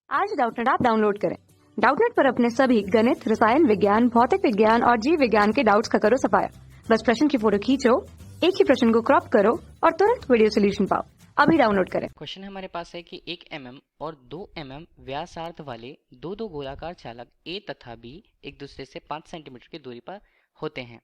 आज Doubtnut app download करें। Doubtnut पर अपने सभी गणित, रसायन विज्ञान, भौतिक विज्ञान और जीव विज्ञान के डाउट्स का करो सफाया। बस प्रश्न की फोटो खींचो, एक ही प्रश्न को क्रॉप करो और तुरंत वीडियो सोल्यूशन पाओ। अभी डाउनलोड करें। क्वेश्चन हमारे पास है कि 1 mm और 2 mm व्यासार्ध वाले दो गोलाकार चालक A तथा B एक दूसरे से 5 सेंटीमीटर की दूरी पर होते हैं।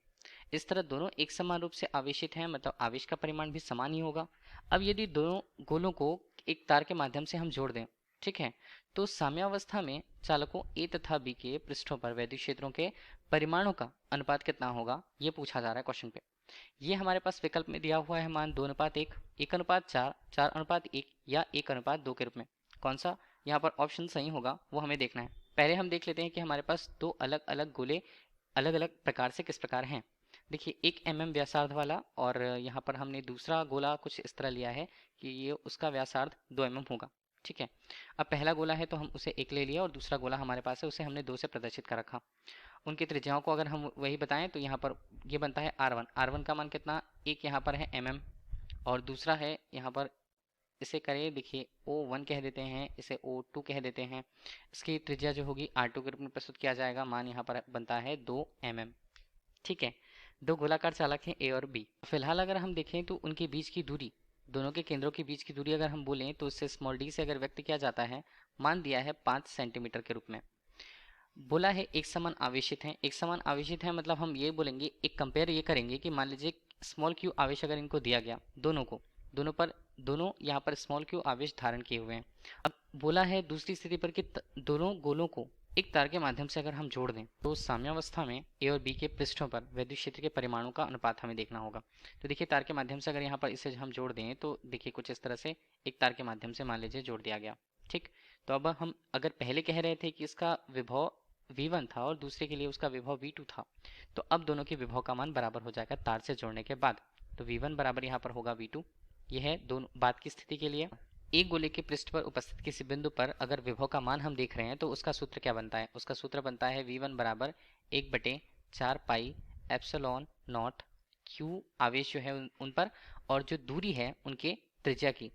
इस तरह दोनों एक समान रूप से आवेशित हैं, मतलब आवेश का परिमाण भी समान ही होगा। अब यदि दोनों गोलों को एक तार के माध्यम से हम जोड़ दें, ठीक है, तो साम्यावस्था में चालकों A तथा B के पृष्ठों पर वैद्युत क्षेत्रों के परिमाणों का अनुपात कितना होगा, ये पूछा जा रहा है क्वेश्चन पे। ये हमारे पास विकल्प में दिया हुआ है मान 2:1, 1:4, 4:1 या 1:2 के रूप में। कौन सा यहाँ पर ऑप्शन सही होगा वो हमें देखना है। पहले हम देख लेते हैं कि हमारे पास दो अलग अलग गोले अलग अलग प्रकार से किस प्रकार हैं। देखिए 1 mm व्यासार्ध वाला और यहाँ पर हमने दूसरा गोला कुछ इस तरह लिया है कि ये उसका व्यासार्ध 2 mm होगा, ठीक है। अब पहला गोला है तो हम उसे 1 ले लिया और दूसरा गोला हमारे पास है उसे हमने 2 से प्रदर्शित कर रखा। उनकी त्रिज्याओं को अगर हम वही बताएं तो यहाँ पर ये बनता है R1 का मान कितना, एक यहाँ पर है mm और दूसरा है यहाँ पर इसे करें, देखिए O1 कह देते हैं, इसे O2 कह देते हैं। इसकी त्रिज्या जो होगी R2 के रूप में प्रस्तुत किया जाएगा। मान यहाँ पर बनता है 2 mm, ठीक है। दो गोलाकार चालक हैं A और B। फिलहाल अगर हम देखें तो उनके बीच की दूरी, दोनों के केंद्रों के बीच की दूरी अगर हम बोलें तो उससे स्मॉल d से अगर व्यक्त किया जाता है, मान दिया है 5 सेंटीमीटर के रूप में। बोला है एक समान आवेशित हैं। एक समान आवेशित हैं मतलब हम ये बोलेंगे, एक कंपेयर ये करेंगे कि मान लीजिए स्मॉल q आवेश अगर इनको दिया गया, दोनों यहाँ पर स्मॉल q आवेश धारण किए हुए हैं। अब बोला है दूसरी स्थिति पर कि दोनों गोलों को एक तार के माध्यम से अगर हम जोड़ दें तो साम्यावस्था में A और B के पृष्ठों पर वैद्युत क्षेत्र के परिमाणों का अनुपात हमें देखना होगा। तो देखिए तार के माध्यम से अगर यहाँ पर इसे हम जोड़ दें तो देखिए कुछ इस तरह से एक तार के माध्यम से मान लीजिए जोड़ दिया गया, ठीक। तो अब हम अगर पहले कह रहे थे कि इसका विभव V1 था और दूसरे के लिए उसका विभव V2 था, तो अब दोनों के विभव का मान बराबर हो जाएगा तार से जोड़ने के बाद। तो V1 बराबर यहाँ पर होगा V2। यह है दोनों बाद की स्थिति के लिए। एक गोले के पृष्ठ पर उपस्थित किसी बिंदु पर अगर विभव का मान हम देख रहे हैं तो उसका सूत्र क्या बनता है, उसका सूत्र बनता है V1 बराबर 1/4 पाई एप्सिलॉन नॉट Q आवेश जो है उन पर, और जो दूरी है उनके त्रिज्या की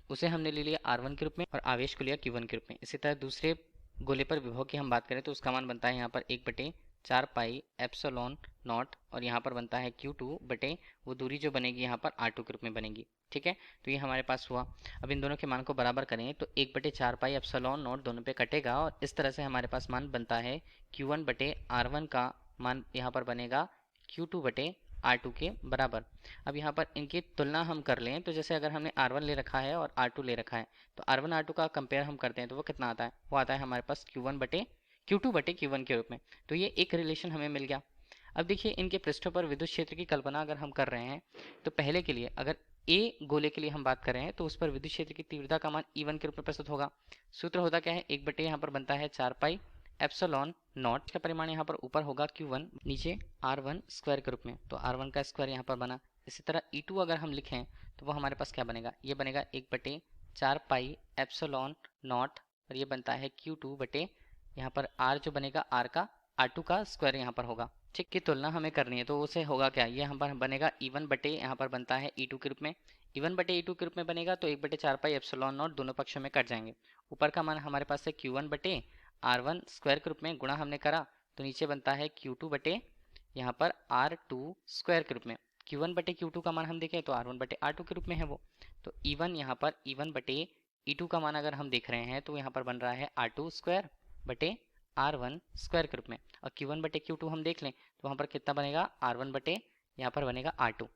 उसे हमने ले लिया R1 के रूप में और आवेश को लिया Q1 के रूप में। इसी तरह दूसरे गोले पर विभव की हम बात करें तो उसका मान बनता है यहाँ पर 1/4 पाई एप्सिलॉन नॉट और यहाँ पर बनता है Q2 बटे वो दूरी जो बनेगी यहाँ पर R2 के रूप में बनेगी, ठीक है। तो ये हमारे पास हुआ। अब इन दोनों के मान को बराबर करें तो 1/4 पाई एप्सिलॉन नॉट दोनों पे कटेगा और इस तरह से हमारे पास मान बनता है Q1 बटे R1 का मान यहाँ पर बनेगा Q2 बटे R2 के बराबर। अब यहाँ पर इनकी तुलना हम कर लें तो जैसे अगर हमने R1 ले रखा है और R2 ले रखा है तो R1 R2 का कंपेयर हम करते हैं तो वो कितना आता है, वो आता है हमारे पास Q2 बटे Q1 के रूप में। तो ये एक रिलेशन हमें मिल गया। अब देखिए इनके पृष्ठों पर विद्युत क्षेत्र की कल्पना अगर हम कर रहे हैं तो पहले के लिए अगर A गोले के लिए हम बात कर रहे हैं तो उस पर विद्युत क्षेत्र की तीव्रता का मान E1 के रूप में प्रस्तुत होगा। सूत्र होता क्या है, 1 यहाँ पर बनता है 4 पाई एप्सिलॉन नॉट का परिमाण यहाँ पर ऊपर होगा Q1, नीचे R1 स्क्वायर के रूप में, तो R1 का स्क्वायर यहाँ पर बना। इसी तरह E2 अगर हम लिखें तो वो हमारे पास क्या बनेगा, ये बनेगा 1/4 पाई एप्सिलॉन नॉट और ये बनता है Q2 बटे यहाँ पर R जो बनेगा R2 का स्क्वायर यहाँ पर होगा, ठीक। की तुलना हमें करनी है तो उसे होगा क्या, ये यहाँ पर बनेगा E1 बटे यहाँ पर बनता है E2 के रूप में। E1 बटे E2 के रूप में बनेगा तो 1/4 पाई एप्सिलॉन नॉट दोनों पक्षों में कट जाएंगे। ऊपर का मान हमारे पास है Q1 बटे R1 स्क्वायर के रूप में, गुणा हमने करा तो नीचे बनता है Q2 बटे यहाँ पर R2 स्क्वायर के रूप में। Q1 बटे Q2 का मान हम देखें तो R1 बटे R2 के रूप में है वो। तो E1 यहाँ पर E1 बटे E2 का मान अगर हम देख रहे हैं तो यहाँ पर बन रहा है R2 स्क्वायर बटे R1 स्क्वायर के रूप में। और Q1 बटे Q2 हम देख लें तो वहाँ पर कितना बनेगा, R1 बटे यहाँ पर बनेगा R2,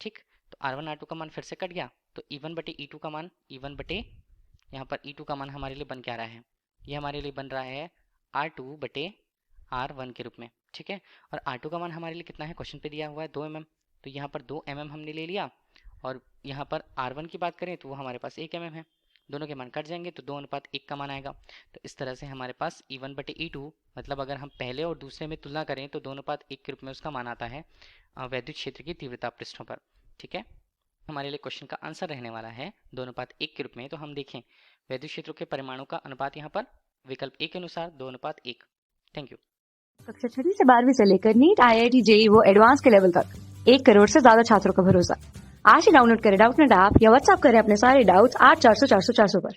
ठीक। तो R1 R2 का मान फिर से कट गया तो E1 बटे E2 का मान, E1 बटे यहाँ पर E2 का मान हमारे लिए बन क्या रहा है, ये हमारे लिए बन रहा है R2 बटे R1 के रूप में, ठीक है। और R2 का मान हमारे लिए कितना है, क्वेश्चन पे दिया हुआ है 2 mm, तो यहाँ पर 2 mm हमने ले लिया और यहाँ पर R1 की बात करें तो वो हमारे पास 1 mm है। दोनों के मान कट जाएंगे तो 2:1 का मान आएगा। तो इस तरह से हमारे पास E1 बटे E2 मतलब अगर हम पहले और दूसरे में तुलना करें तो 2:1 के रूप में उसका मान आता है वैद्युत क्षेत्र की तीव्रता पृष्ठों पर, ठीक है। हमारे लिए क्वेश्चन का आंसर रहने वाला है 2:1 के रूप में। तो हम देखें वैद्युत क्षेत्रों के परिमाणों का अनुपात यहाँ पर विकल्प ए के अनुसार 2:1। Thank you. कक्षा 6 से 12वीं से लेकर नीट, IIT, JEE वो एडवांस के लेवल तक 1 करोड़ से ज्यादा छात्रों का भरोसा। आज ही डाउनलोड करें डाउटनेट ऐप या व्हाट्सएप करें अपने सारे डाउट्स 8400 400 400 पर।